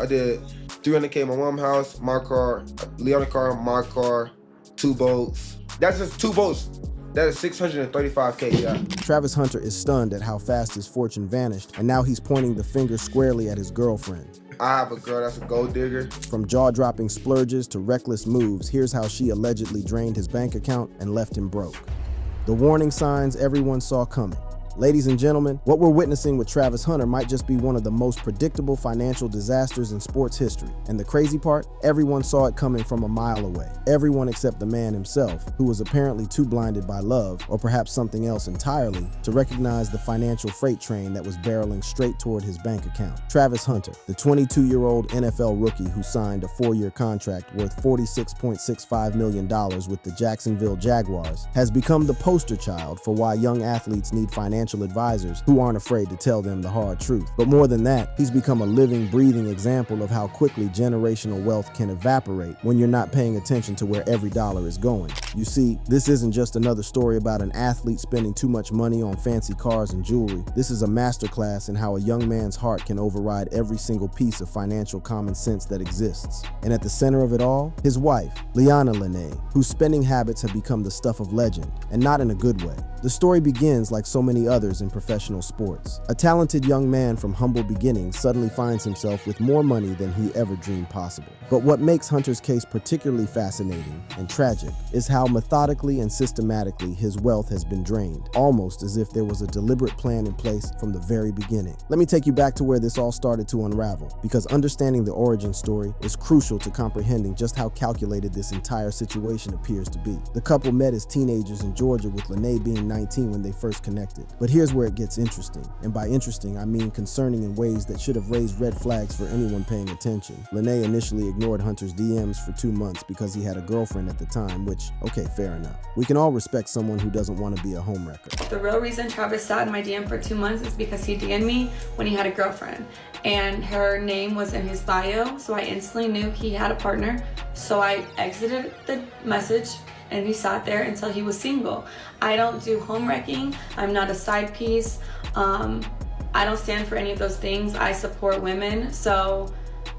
I did 300K my mom's house, my car, Leona car, my car, 2 boats. That's just 2 boats. That is 635K, yeah. Travis Hunter is stunned at how fast his fortune vanished, and now he's pointing the finger squarely at his girlfriend. I have a girl that's a gold digger. From jaw-dropping splurges to reckless moves, here's how she allegedly drained his bank account and left him broke. The warning signs everyone saw coming. Ladies and gentlemen, what we're witnessing with Travis Hunter might just be one of the most predictable financial disasters in sports history. And the crazy part, everyone saw it coming from a mile away. Everyone except the man himself, who was apparently too blinded by love, or perhaps something else entirely, to recognize the financial freight train that was barreling straight toward his bank account. Travis Hunter, the 22-year-old NFL rookie who signed a 4-year contract worth $46.65 million with the Jacksonville Jaguars, has become the poster child for why young athletes need financial advisors who aren't afraid to tell them the hard truth. But more than that, he's become a living, breathing example of how quickly generational wealth can evaporate when you're not paying attention to where every dollar is going. You see, this isn't just another story about an athlete spending too much money on fancy cars and jewelry. This is a masterclass in how a young man's heart can override every single piece of financial common sense that exists. And at the center of it all, his wife, Liana Lene, whose spending habits have become the stuff of legend, and not in a good way. The story begins like so many others in professional sports. A talented young man from humble beginnings suddenly finds himself with more money than he ever dreamed possible. But what makes Hunter's case particularly fascinating and tragic is how methodically and systematically his wealth has been drained, almost as if there was a deliberate plan in place from the very beginning. Let me take you back to where this all started to unravel, because understanding the origin story is crucial to comprehending just how calculated this entire situation appears to be. The couple met as teenagers in Georgia, with Lene being 19 when they first connected. But here's where it gets interesting, and by interesting I mean concerning in ways that should have raised red flags for anyone paying attention. Lene initially ignored Hunter's DMs for 2 months because he had a girlfriend at the time, which, okay, fair enough. We can all respect someone who doesn't want to be a homewrecker. The real reason Travis sat in my DM for 2 months is because he DM'd me when he had a girlfriend, and her name was in his bio, so I instantly knew he had a partner. So I exited the message, and he sat there until he was single. I don't do home wrecking. I'm not a side piece. I don't stand for any of those things. I support women, so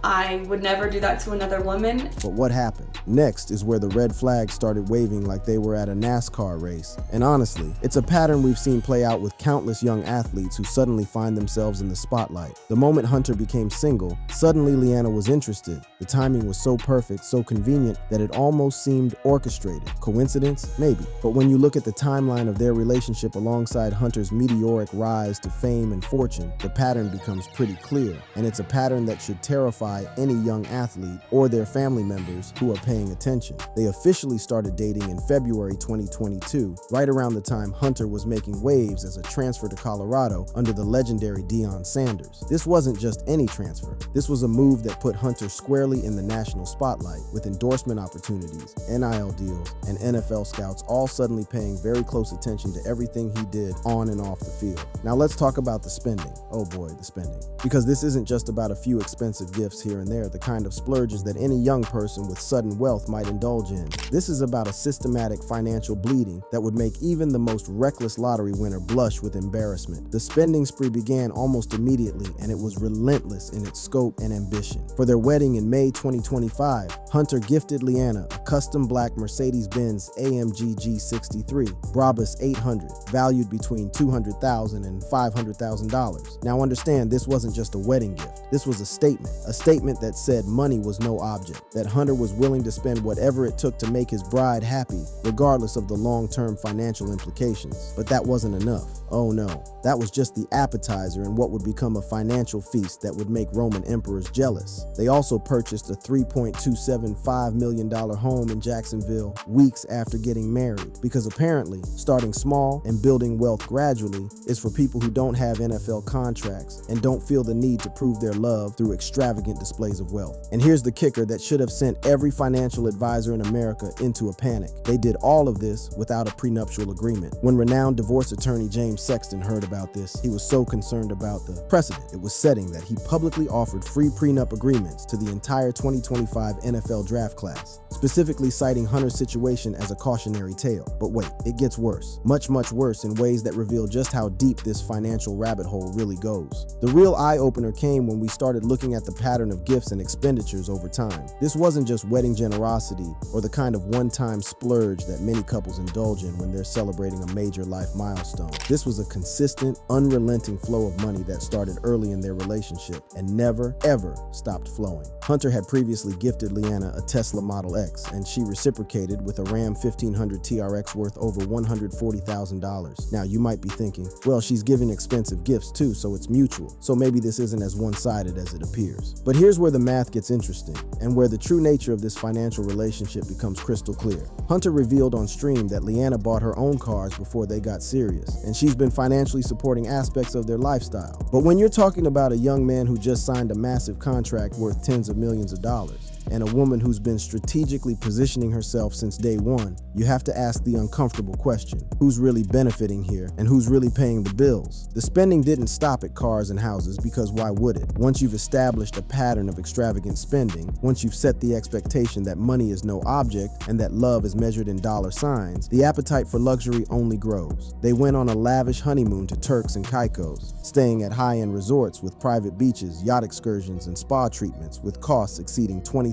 I would never do that to another woman. But what happened? Next is where the red flags started waving like they were at a NASCAR race. And honestly, it's a pattern we've seen play out with countless young athletes who suddenly find themselves in the spotlight. The moment Hunter became single, suddenly Liana was interested. The timing was so perfect, so convenient, that it almost seemed orchestrated. Coincidence? Maybe. But when you look at the timeline of their relationship alongside Hunter's meteoric rise to fame and fortune, the pattern becomes pretty clear. And it's a pattern that should terrify any young athlete or their family members who are paying attention. They officially started dating in February 2022, right around the time Hunter was making waves as a transfer to Colorado under the legendary Deion Sanders. This wasn't just any transfer. This was a move that put Hunter squarely in the national spotlight, with endorsement opportunities, NIL deals, and NFL scouts all suddenly paying very close attention to everything he did on and off the field. Now let's talk about the spending. Oh boy, the spending. Because this isn't just about a few expensive gifts here and there, the kind of splurges that any young person with sudden wealth might indulge in. This is about a systematic financial bleeding that would make even the most reckless lottery winner blush with embarrassment. The spending spree began almost immediately, and it was relentless in its scope and ambition. For their wedding in May 2025, Hunter gifted Liana a custom black Mercedes-Benz AMG G63 Brabus 800, valued between $200,000 and $500,000. Now understand, this wasn't just a wedding gift. This was a statement that said money was no object, that Hunter was willing to spend whatever it took to make his bride happy, regardless of the long-term financial implications. But that wasn't enough. Oh no, that was just the appetizer in what would become a financial feast that would make Roman emperors jealous. They also purchased a $3.275 million home in Jacksonville weeks after getting married, because apparently starting small and building wealth gradually is for people who don't have NFL contracts and don't feel the need to prove their love through extravagant displays of wealth. And here's the kicker that should have sent every financial advisor in America into a panic. They did all of this without a prenuptial agreement. When renowned divorce attorney James Sexton heard about this, he was so concerned about the precedent it was setting that he publicly offered free prenup agreements to the entire 2025 NFL NFL draft class, specifically citing Hunter's situation as a cautionary tale. But wait, it gets worse. Much, much worse in ways that reveal just how deep this financial rabbit hole really goes. The real eye-opener came when we started looking at the pattern of gifts and expenditures over time. This wasn't just wedding generosity or the kind of one-time splurge that many couples indulge in when they're celebrating a major life milestone. This was a consistent, unrelenting flow of money that started early in their relationship and never, ever stopped flowing. Hunter had previously gifted Leanna a Tesla Model X, and she reciprocated with a Ram 1500 TRX worth over $140,000. Now, you might be thinking, well, she's giving expensive gifts too, so it's mutual. So maybe this isn't as one-sided as it appears. But here's where the math gets interesting, and where the true nature of this financial relationship becomes crystal clear. Hunter revealed on stream that Leanna bought her own cars before they got serious, and she's been financially supporting aspects of their lifestyle. But when you're talking about a young man who just signed a massive contract worth tens of millions of dollars, and a woman who's been strategically positioning herself since day one, you have to ask the uncomfortable question: who's really benefiting here, and who's really paying the bills? The spending didn't stop at cars and houses, because why would it? Once you've established a pattern of extravagant spending, once you've set the expectation that money is no object and that love is measured in dollar signs, the appetite for luxury only grows. They went on a lavish honeymoon to Turks and Caicos, staying at high-end resorts with private beaches, yacht excursions, and spa treatments with costs exceeding $20,000.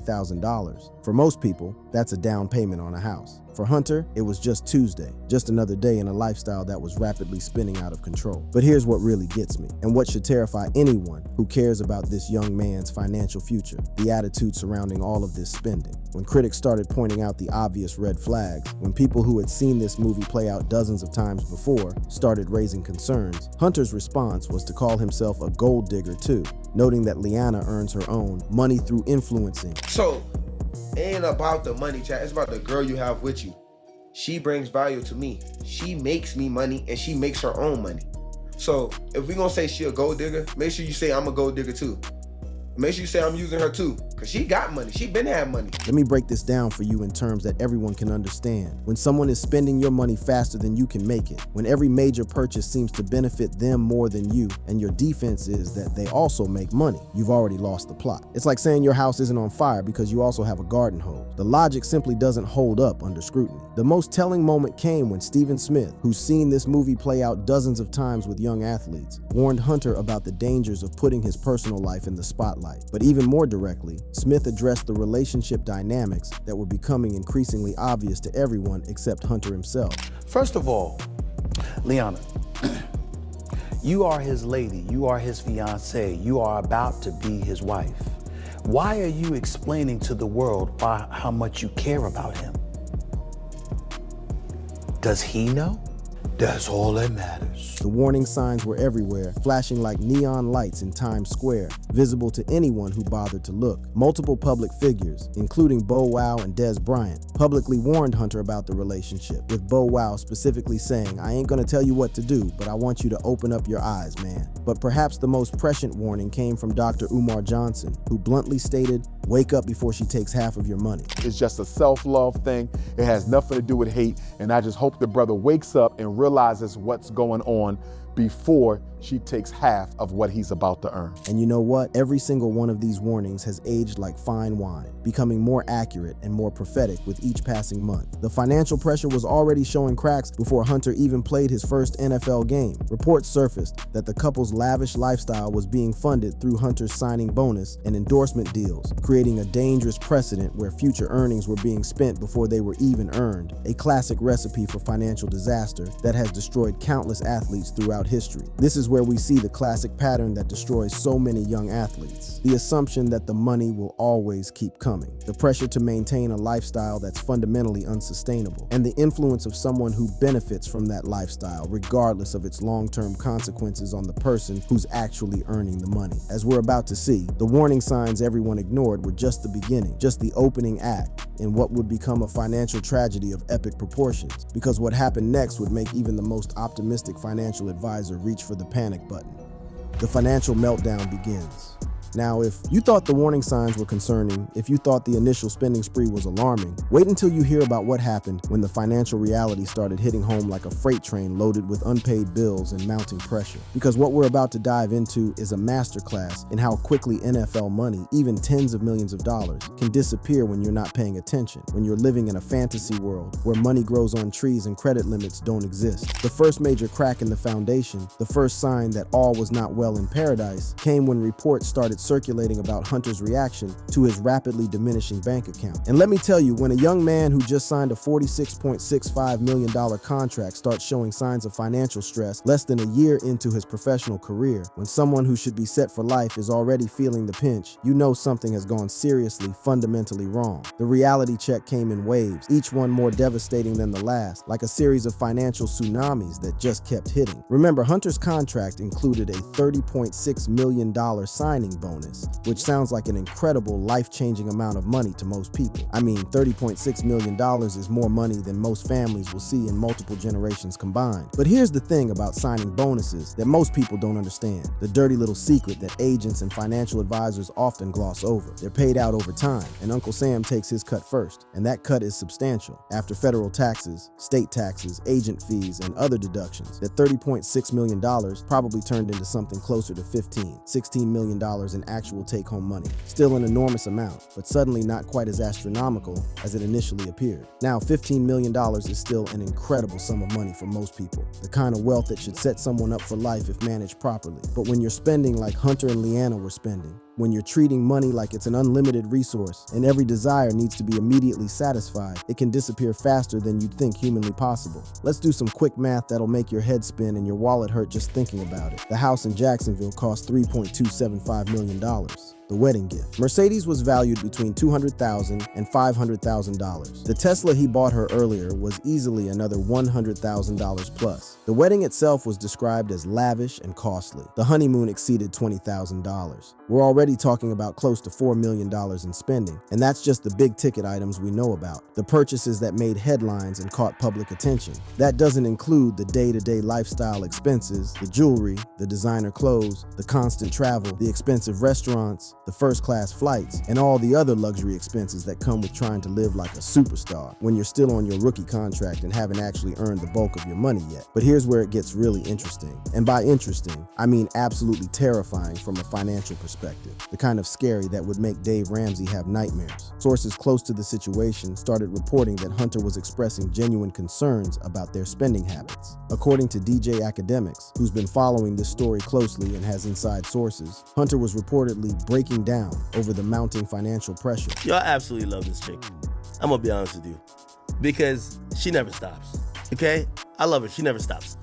For most people, that's a down payment on a house. For Hunter, it was just Tuesday, just another day in a lifestyle that was rapidly spinning out of control. But here's what really gets me, and what should terrify anyone who cares about this young man's financial future: the attitude surrounding all of this spending. When critics started pointing out the obvious red flags, when people who had seen this movie play out dozens of times before started raising concerns, Hunter's response was to call himself a gold digger too, noting that Leanna earns her own money through influencing. So, it ain't about the money, chat. It's about the girl you have with you. She brings value to me. She makes me money, and she makes her own money. So, if we gonna say she a gold digger, make sure you say I'm a gold digger too. Make sure you say I'm using her too, because she got money. She been had money. Let me break this down for you in terms that everyone can understand. When someone is spending your money faster than you can make it, when every major purchase seems to benefit them more than you, and your defense is that they also make money, you've already lost the plot. It's like saying your house isn't on fire because you also have a garden hose. The logic simply doesn't hold up under scrutiny. The most telling moment came when Stephen Smith, who's seen this movie play out dozens of times with young athletes, warned Hunter about the dangers of putting his personal life in the spotlight. But even more directly, Smith addressed the relationship dynamics that were becoming increasingly obvious to everyone except Hunter himself. First of all, Leanna, you are his lady, you are his fiancée, you are about to be his wife. Why are you explaining to the world how much you care about him? Does he know? That's all that matters. The warning signs were everywhere, flashing like neon lights in Times Square, visible to anyone who bothered to look. Multiple public figures, including Bow Wow and Des Bryant, publicly warned Hunter about the relationship, with Bow Wow specifically saying, "I ain't gonna tell you what to do, but I want you to open up your eyes, man." But perhaps the most prescient warning came from Dr. Umar Johnson, who bluntly stated, "Wake up before she takes half of your money." It's just a self-love thing. It has nothing to do with hate, and I just hope the brother wakes up and realizes what's going on before she takes half of what he's about to earn. And you know what? Every single one of these warnings has aged like fine wine, becoming more accurate and more prophetic with each passing month. The financial pressure was already showing cracks before Hunter even played his first NFL game. Reports surfaced that the couple's lavish lifestyle was being funded through Hunter's signing bonus and endorsement deals, creating a dangerous precedent where future earnings were being spent before they were even earned, a classic recipe for financial disaster that has destroyed countless athletes throughout history. This is where we see the classic pattern that destroys so many young athletes: the assumption that the money will always keep coming, the pressure to maintain a lifestyle that's fundamentally unsustainable, and the influence of someone who benefits from that lifestyle regardless of its long-term consequences on the person who's actually earning the money. As we're about to see, the warning signs everyone ignored were just the beginning, just the opening act in what would become a financial tragedy of epic proportions, because what happened next would make even the most optimistic financial advisor reach for the panic button. The financial meltdown begins. Now, if you thought the warning signs were concerning, if you thought the initial spending spree was alarming, wait until you hear about what happened when the financial reality started hitting home like a freight train loaded with unpaid bills and mounting pressure. Because what we're about to dive into is a masterclass in how quickly NFL money, even tens of millions of dollars, can disappear when you're not paying attention, when you're living in a fantasy world where money grows on trees and credit limits don't exist. The first major crack in the foundation, the first sign that all was not well in paradise, came when reports started circulating about Hunter's reaction to his rapidly diminishing bank account. And let me tell you, when a young man who just signed a $46.65 million contract starts showing signs of financial stress less than a year into his professional career, when someone who should be set for life is already feeling the pinch, you know something has gone seriously, fundamentally wrong. The reality check came in waves, each one more devastating than the last, like a series of financial tsunamis that just kept hitting. Remember, Hunter's contract included a $30.6 million signing bonus, which sounds like an incredible, life-changing amount of money to most people. I mean, $30.6 million is more money than most families will see in multiple generations combined. But here's the thing about signing bonuses that most people don't understand, the dirty little secret that agents and financial advisors often gloss over. They're paid out over time, and Uncle Sam takes his cut first, and that cut is substantial. After federal taxes, state taxes, agent fees, and other deductions, that $30.6 million probably turned into something closer to $16 million in actual take-home money. Still an enormous amount, but suddenly not quite as astronomical as it initially appeared. Now, $15 million is still an incredible sum of money for most people, the kind of wealth that should set someone up for life if managed properly. But when you're spending like Hunter and Leanna were spending, when you're treating money like it's an unlimited resource and every desire needs to be immediately satisfied, it can disappear faster than you'd think humanly possible. Let's do some quick math that'll make your head spin and your wallet hurt just thinking about it. The house in Jacksonville cost $3.275 million. The wedding gift. Mercedes was valued between $200,000 and $500,000. The Tesla he bought her earlier was easily another $100,000 plus. The wedding itself was described as lavish and costly. The honeymoon exceeded $20,000. We're already talking about close to $4 million in spending, and that's just the big ticket items we know about, the purchases that made headlines and caught public attention. That doesn't include the day-to-day lifestyle expenses, the jewelry, the designer clothes, the constant travel, the expensive restaurants, the first-class flights, and all the other luxury expenses that come with trying to live like a superstar when you're still on your rookie contract and haven't actually earned the bulk of your money yet. But here's where it gets really interesting. And by interesting, I mean absolutely terrifying from a financial perspective. The kind of scary that would make Dave Ramsey have nightmares. Sources close to the situation started reporting that Hunter was expressing genuine concerns about their spending habits. According to DJ Academics, who's been following this story closely and has inside sources, Hunter was reportedly breaking down over the mounting financial pressure. Yo, I absolutely love this chick. I'm gonna be honest with you, because she never stops, okay? I love her, she never stops.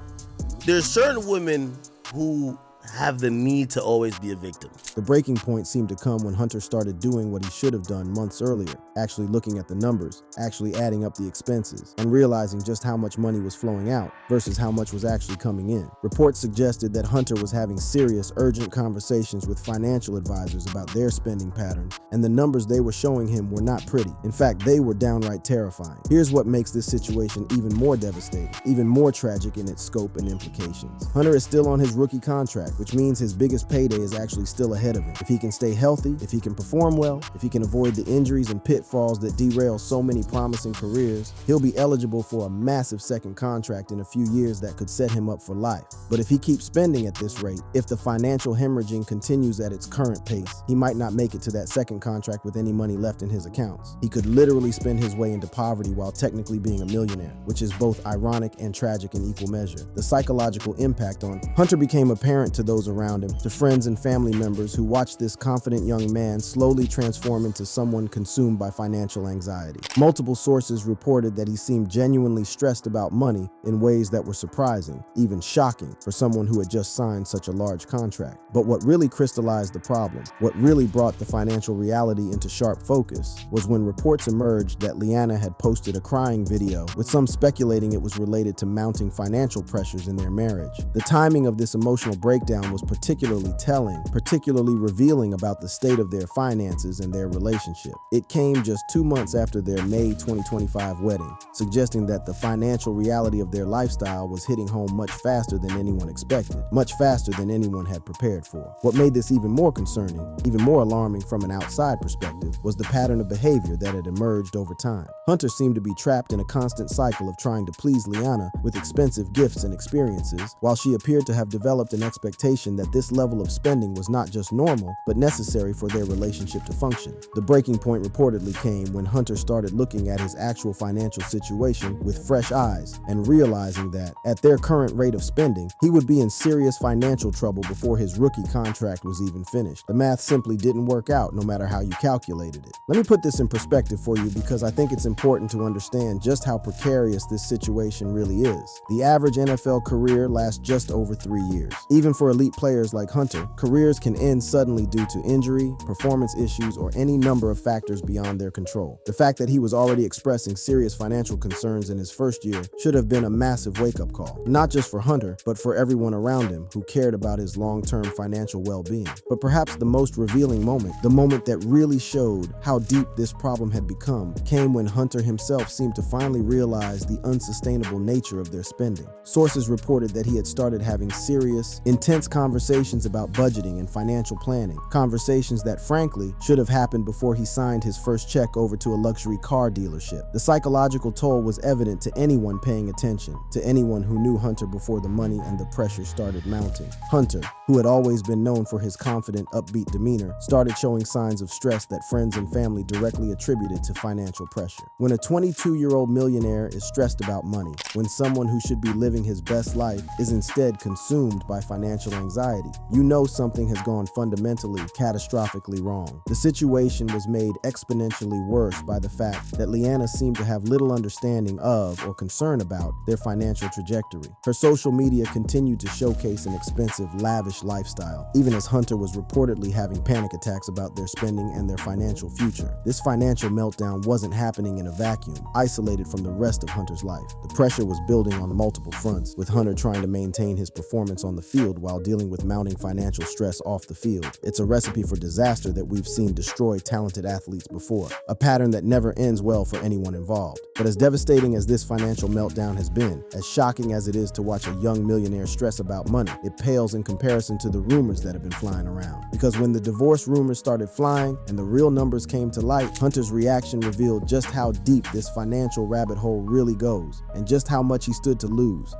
There's certain women who have the need to always be a victim. The breaking point seemed to come when Hunter started doing what he should have done months earlier, actually looking at the numbers, actually adding up the expenses, and realizing just how much money was flowing out versus how much was actually coming in. Reports suggested that Hunter was having serious, urgent conversations with financial advisors about their spending patterns, and the numbers they were showing him were not pretty. In fact, they were downright terrifying. Here's what makes this situation even more devastating, even more tragic in its scope and implications. Hunter is still on his rookie contract, which means his biggest payday is actually still ahead of him. If he can stay healthy, if he can perform well, if he can avoid the injuries and pitfalls that derail so many promising careers, he'll be eligible for a massive second contract in a few years that could set him up for life. But if he keeps spending at this rate, if the financial hemorrhaging continues at its current pace, he might not make it to that second contract with any money left in his accounts. He could literally spend his way into poverty while technically being a millionaire, which is both ironic and tragic in equal measure. The psychological impact on Hunter became apparent to those around him, to friends and family members who watched this confident young man slowly transform into someone consumed by financial anxiety. Multiple sources reported that he seemed genuinely stressed about money in ways that were surprising, even shocking, for someone who had just signed such a large contract. But what really crystallized the problem, what really brought the financial reality into sharp focus, was when reports emerged that Leanna had posted a crying video, with some speculating it was related to mounting financial pressures in their marriage. The timing of this emotional breakdown breakdown was particularly telling, particularly revealing about the state of their finances and their relationship. It came just 2 months after their May 2025 wedding, suggesting that the financial reality of their lifestyle was hitting home much faster than anyone expected, much faster than anyone had prepared for. What made this even more concerning, even more alarming from an outside perspective, was the pattern of behavior that had emerged over time. Hunter seemed to be trapped in a constant cycle of trying to please Liana with expensive gifts and experiences, while she appeared to have developed an expectation that this level of spending was not just normal, but necessary for their relationship to function. The breaking point reportedly came when Hunter started looking at his actual financial situation with fresh eyes and realizing that, at their current rate of spending, he would be in serious financial trouble before his rookie contract was even finished. The math simply didn't work out no matter how you calculated it. Let me put this in perspective for you because I think it's important to understand just how precarious this situation really is. The average NFL career lasts just over 3 years. Even for elite players like Hunter, careers can end suddenly due to injury, performance issues, or any number of factors beyond their control. The fact that he was already expressing serious financial concerns in his first year should have been a massive wake-up call, not just for Hunter, but for everyone around him who cared about his long-term financial well-being. But perhaps the most revealing moment, the moment that really showed how deep this problem had become, came when Hunter himself seemed to finally realize the unsustainable nature of their spending. Sources reported that he had started having serious, intense conversations about budgeting and financial planning, conversations that frankly should have happened before he signed his first check over to a luxury car dealership. The psychological toll was evident to anyone paying attention, to anyone who knew Hunter before the money and the pressure started mounting. Hunter, who had always been known for his confident, upbeat demeanor, started showing signs of stress that friends and family directly attributed to financial pressure. When a 22-year-old millionaire is stressed about money, when someone who should be living his best life is instead consumed by financial anxiety, you know something has gone fundamentally, catastrophically wrong. The situation was made exponentially worse by the fact that Liana seemed to have little understanding of or concern about their financial trajectory. Her social media continued to showcase an expensive, lavish lifestyle, even as Hunter was reportedly having panic attacks about their spending and their financial future. This financial meltdown wasn't happening in a vacuum, isolated from the rest of Hunter's life. The pressure was building on multiple fronts, with Hunter trying to maintain his performance on the field while dealing with mounting financial stress off the field. It's a recipe for disaster that we've seen destroy talented athletes before, a pattern that never ends well for anyone involved. But as devastating as this financial meltdown has been, as shocking as it is to watch a young millionaire stress about money, it pales in comparison to the rumors that have been flying around. Because when the divorce rumors started flying and the real numbers came to light, Hunter's reaction revealed just how deep this financial rabbit hole really goes and just how much he stood to lose.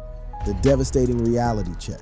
The devastating reality check.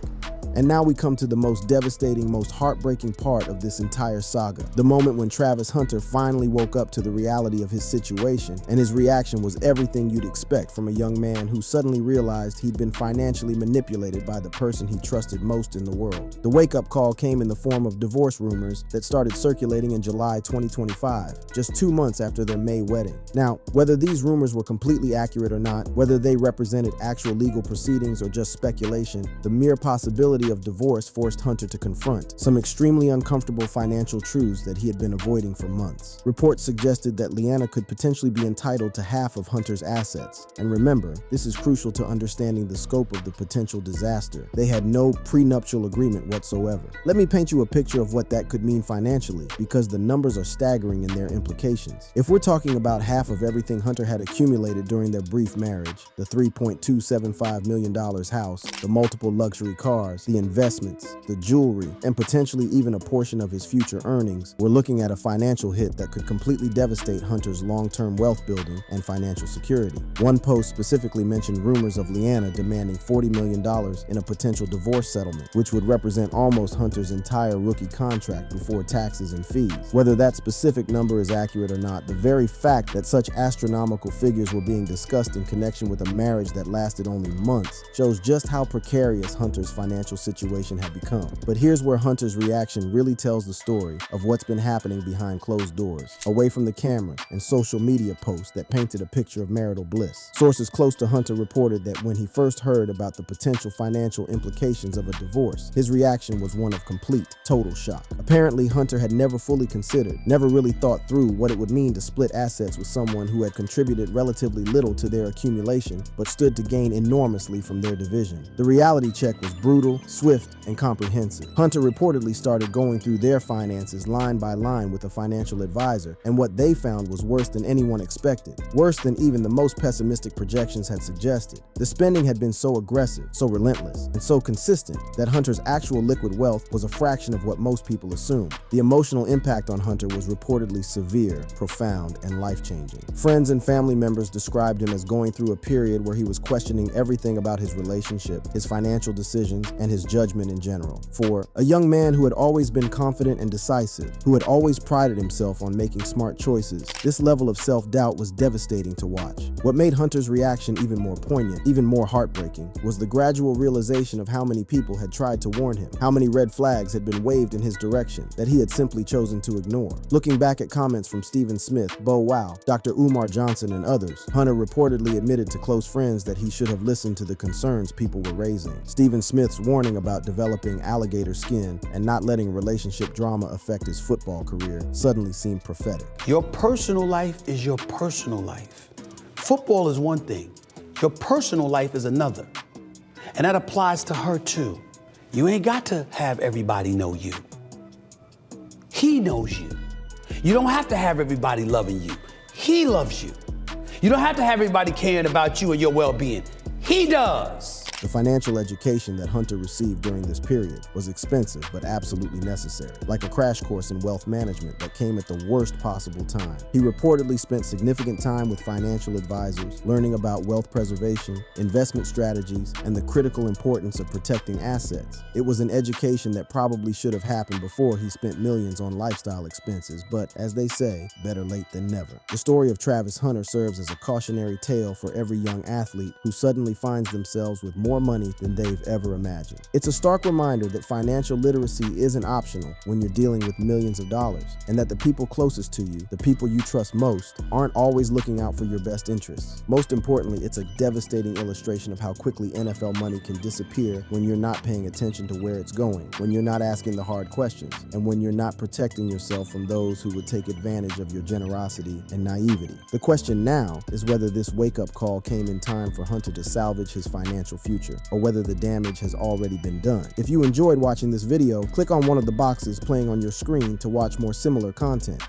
And now we come to the most devastating, most heartbreaking part of this entire saga. The moment when Travis Hunter finally woke up to the reality of his situation, and his reaction was everything you'd expect from a young man who suddenly realized he'd been financially manipulated by the person he trusted most in the world. The wake-up call came in the form of divorce rumors that started circulating in July 2025, just 2 months after their May wedding. Now, whether these rumors were completely accurate or not, whether they represented actual legal proceedings or just speculation, the mere possibility of divorce forced Hunter to confront some extremely uncomfortable financial truths that he had been avoiding for months. Reports suggested that Liana could potentially be entitled to half of Hunter's assets. And remember, this is crucial to understanding the scope of the potential disaster. They had no prenuptial agreement whatsoever. Let me paint you a picture of what that could mean financially, because the numbers are staggering in their implications. If we're talking about half of everything Hunter had accumulated during their brief marriage, the $3.275 million house, the multiple luxury cars, the investments, the jewelry, and potentially even a portion of his future earnings, we're looking at a financial hit that could completely devastate Hunter's long-term wealth building and financial security. One post specifically mentioned rumors of Liana demanding $40 million in a potential divorce settlement, which would represent almost Hunter's entire rookie contract before taxes and fees. Whether that specific number is accurate or not, the very fact that such astronomical figures were being discussed in connection with a marriage that lasted only months shows just how precarious Hunter's financial situation had become. But here's where Hunter's reaction really tells the story of what's been happening behind closed doors, away from the cameras and social media posts that painted a picture of marital bliss. Sources close to Hunter reported that when he first heard about the potential financial implications of a divorce, his reaction was one of complete, total shock. Apparently, Hunter had never fully considered, never really thought through what it would mean to split assets with someone who had contributed relatively little to their accumulation, but stood to gain enormously from their division. The reality check was brutal, swift, and comprehensive. Hunter reportedly started going through their finances line by line with a financial advisor, and what they found was worse than anyone expected, worse than even the most pessimistic projections had suggested. The spending had been so aggressive, so relentless, and so consistent that Hunter's actual liquid wealth was a fraction of what most people assumed. The emotional impact on Hunter was reportedly severe, profound, and life-changing. Friends and family members described him as going through a period where he was questioning everything about his relationship, his financial decisions, and his judgment in general. For a young man who had always been confident and decisive, who had always prided himself on making smart choices, this level of self-doubt was devastating to watch. What made Hunter's reaction even more poignant, even more heartbreaking, was the gradual realization of how many people had tried to warn him, how many red flags had been waved in his direction that he had simply chosen to ignore. Looking back at comments from Stephen Smith, Bo Wow, Dr. Umar Johnson, and others, Hunter reportedly admitted to close friends that he should have listened to the concerns people were raising. Stephen Smith's warning about developing alligator skin and not letting relationship drama affect his football career suddenly seemed prophetic. Your personal life is your personal life. Football is one thing. Your personal life is another. And that applies to her too. You ain't got to have everybody know you. He knows you. You don't have to have everybody loving you. He loves you. You don't have to have everybody caring about you and your well-being. He does. The financial education that Hunter received during this period was expensive but absolutely necessary, like a crash course in wealth management that came at the worst possible time. He reportedly spent significant time with financial advisors, learning about wealth preservation, investment strategies, and the critical importance of protecting assets. It was an education that probably should have happened before he spent millions on lifestyle expenses, but as they say, better late than never. The story of Travis Hunter serves as a cautionary tale for every young athlete who suddenly finds themselves with more money than they've ever imagined. It's a stark reminder that financial literacy isn't optional when you're dealing with millions of dollars, and that the people closest to you, the people you trust most, aren't always looking out for your best interests. Most importantly, it's a devastating illustration of how quickly NFL money can disappear when you're not paying attention to where it's going, when you're not asking the hard questions, and when you're not protecting yourself from those who would take advantage of your generosity and naivety. The question now is whether this wake-up call came in time for Hunter to salvage his financial future, or whether the damage has already been done. If you enjoyed watching this video, click on one of the boxes playing on your screen to watch more similar content.